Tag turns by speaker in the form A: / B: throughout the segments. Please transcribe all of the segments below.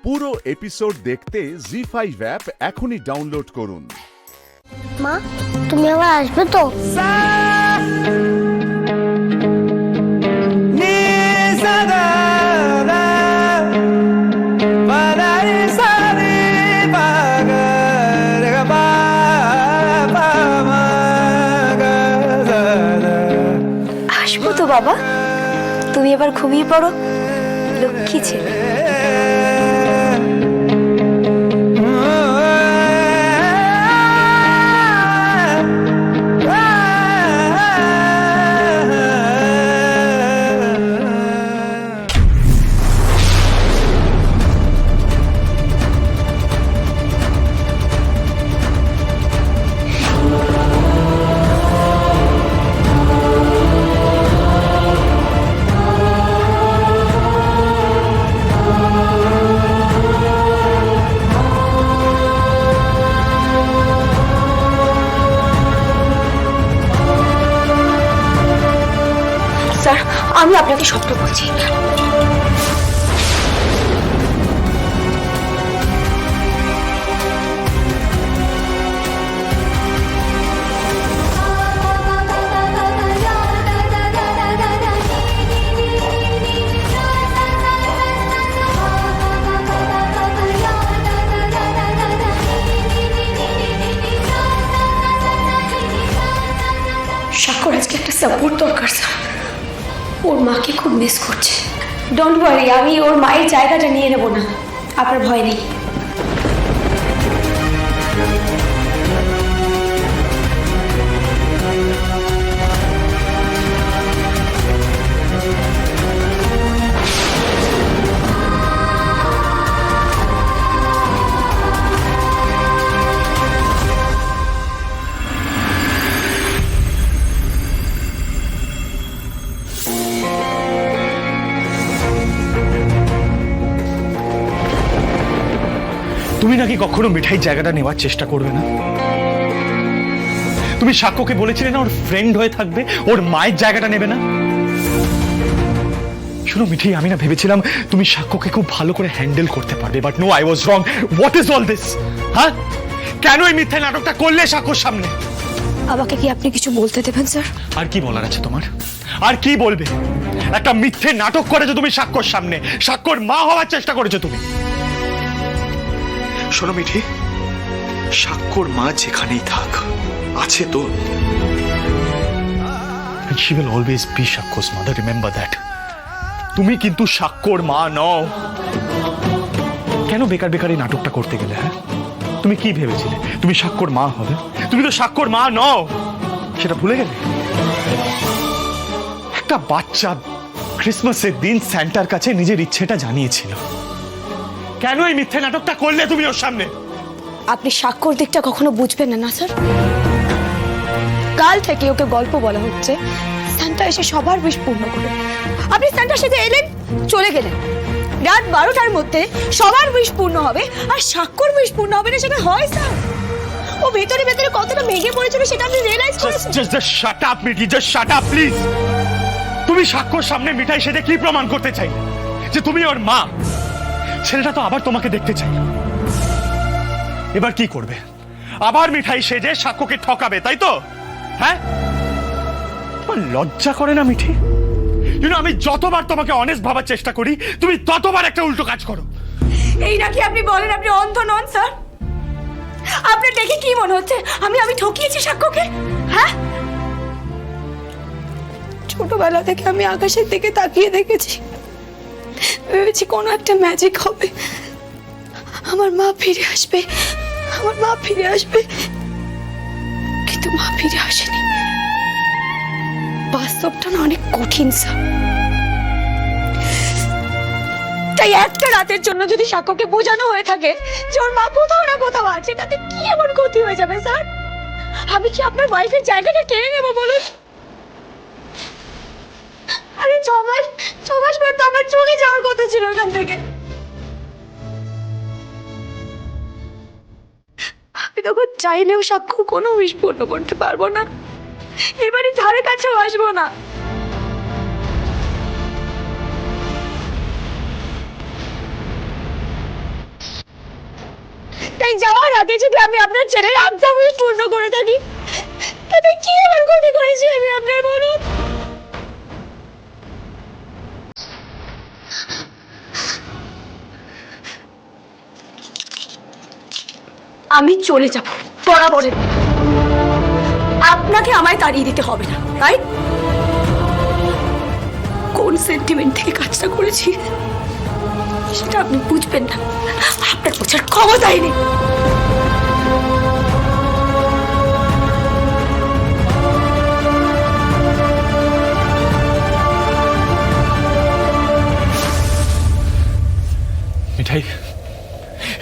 A: পুরো এপিসোড দেখতে জি5 অ্যাপ এখনই ডাউনলোড করুন।
B: মা, তুমি আবার আসবে তো?
C: আসবো তো বাবা, তুমি এবার ঘুমিয়ে পড়ো, লক্ষ্মী ছেলে। স্যার, আমি আপনাকে সবটা বলছি। স্বাক্ষর আজকে একটা সাপোর্ট দরকার স্যার। ওর মাকে খুব মিস করছে। ডোন্ট ওয়ারি, আমি ওর মায়ের জায়গাটা নিয়ে নেব না, আপনার ভয় নেই।
D: তুমি নাকি কখনো মিঠাইয়ের জায়গাটা নেওয়ার চেষ্টা করবে না? তুমি সাক্ষ্যকে বলেছিলে না ওর ফ্রেন্ড হয়ে থাকবে, ওর মায়ের জায়গাটা নেবে না? শুনো মিঠাই, আমি না ভেবেছিলাম তুমি সাক্ষ্যকে খুব ভালো করে হ্যান্ডেল করতে পারবে, but no, I was wrong. What is all this? হ্যাঁ, কেন এই মিথ্যা নাটকটা করলে সাক্ষ্যর সামনে?
C: আমাকে কি আপনি কিছু বলতে দেবেন স্যার?
D: আর কি বলার আছে তোমার? আর কি বলবে? একটা মিথ্যে নাটক করেছো তুমি সাক্ষ্যর সামনে, সাক্ষ্যর মা হওয়ার চেষ্টা করেছো তুমি। শোনো মিঠি, সাক্ষ্যর মা যেখানেই থাক, আছে তো। And she will always be সাক্ষ্য's mother, remember that. তুমি কিন্তু সাক্ষ্যর মা নও। কেন বেকার বেকার এই নাটকটা করতে গেলে? হ্যাঁ, তুমি কি ভেবেছিলে তুমি সাক্ষ্যর মা হবে? তুমি তো সাক্ষ্যর মা নও, সেটা ভুলে গেলে? একটা বাচ্চা ক্রিসমাসের দিন স্যান্টার কাছে নিজের ইচ্ছেটা জানিয়েছিল। কেন এই মিথ্যে নাটকটা করলে তুমি ওর সামনে?
C: আপনি স্বাক্ষর দিকটা কখনো বুঝবেন না, না স্যার। কাল থেকে ওকে গল্প বলা হচ্ছে সান্টা এসে সবার উইশ পূর্ণ করে। আপনি সান্টার সাথে এলেন, চলে গেলেন। রাত 12টার মধ্যে সবার উইশ পূর্ণ হবে আর স্বাক্ষর উইশ পূর্ণ হবে না, সেটা হয় স্যার? ও ভেতরে ভেতরে কতটা ভেঙে পড়েছিল সেটা আপনি রিয়েলাইজ করেছেন?
D: Just shut up, Mithi, just shut up, please. তুমি সাক্ষ্যর সামনে মিঠাই সেটা কি প্রমাণ করতে চাইলে? যে তুমি ওর মা? ছেলেটা তো আবার তোমাকে দেখতে চাই। এবার কি করবে? আবার মিঠাই সেজে সাক্ষ্যকে ঠকাবে, তাই তো? হ্যাঁ, তোমার লজ্জা করে না মিঠি? আমি যতবার তোমাকে অনেস্ট ভাবার চেষ্টা করি, তুমি ততবার একটা উল্টো কাজ করো।
C: এই নাকি আপনি বলেন আপনি অন্ধ নন স্যার? আপনার দেখে কি মনে হচ্ছে আমি ঠকিয়েছি সাক্ষ্যকে? হ্যাঁ, ছোটবেলা থেকে আমি আকাশের দিকে তাকিয়ে দেখেছি, ভেবেছি কোনো একটা ম্যাজিক হবে, আমার মা ফিরে আসবে, আমার মা ফিরে আসবে, কিন্তু মা ফিরে আসেনি। বাস্তবটা না অনেক কঠিন স্যার। তাই একটা রাতের জন্য যদি সাক্ষ্যকে বোঝানো হয়ে থাকে যে ওর মা কোথাও না কোথাও আছে, তাতে কি এমন ক্ষতি হয়ে যাবে স্যার? আমি কি আপনার ওয়াইফের জায়গাটা কেড়ে নেবো বলুন? আরে ছ মাস পর তো আমার চলে যাওয়ার কথা ছিল এখান থেকে। আমি তখন চাইলেও সাক্ষ্য কোনো উইশ পূর্ণ করতে পারবো না, এবারে ধারে কাছেও আসবো না। তাই যাওয়ার আগে যদি আমি আপনার ছেলের আবদার পূর্ণ করে থাকি, তাতে কি এমন ক্ষতি করেছি আমি আপনার বলুন? আমি চলে যাব বরাবরের, আপনাকে আমায় তাড়িয়ে দিতে হবে না, রাইট? কোন সেন্টিমেন্ট থেকে কাজটা করেছি সেটা আপনি বুঝবেন না, আপনার বোঝার ক্ষমতাই নেই।
D: মিঠাই,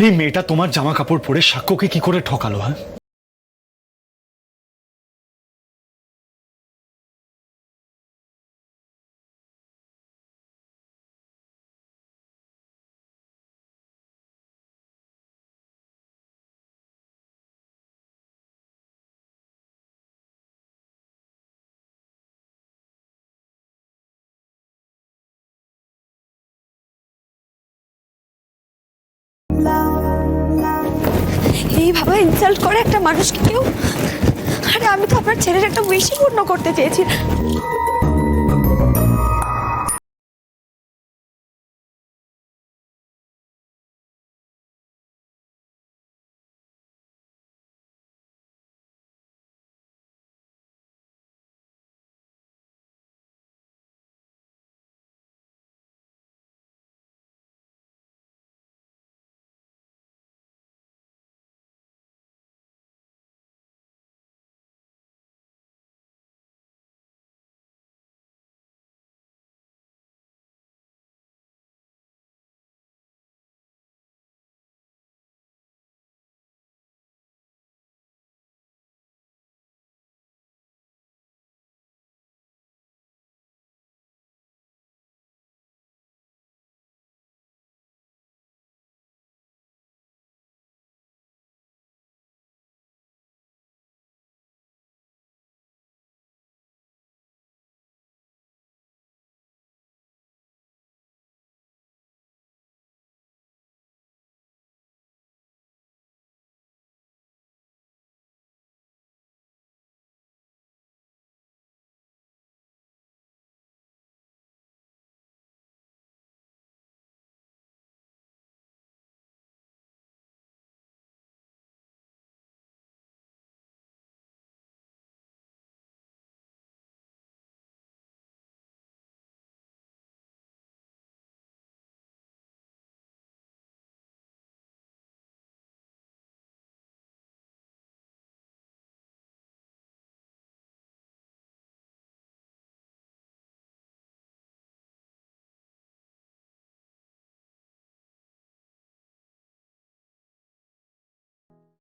D: এই মেয়েটা তোমার জামা কাপড় পরে সাক্ষ্যকে কি করে ঠকালো? হ্যাঁ,
C: এইভাবে ইনসাল্ট করে একটা মানুষকে কেউ? আরে আমি তো আপনার ছেলের একটা উইশই পূর্ণ করতে চেয়েছি।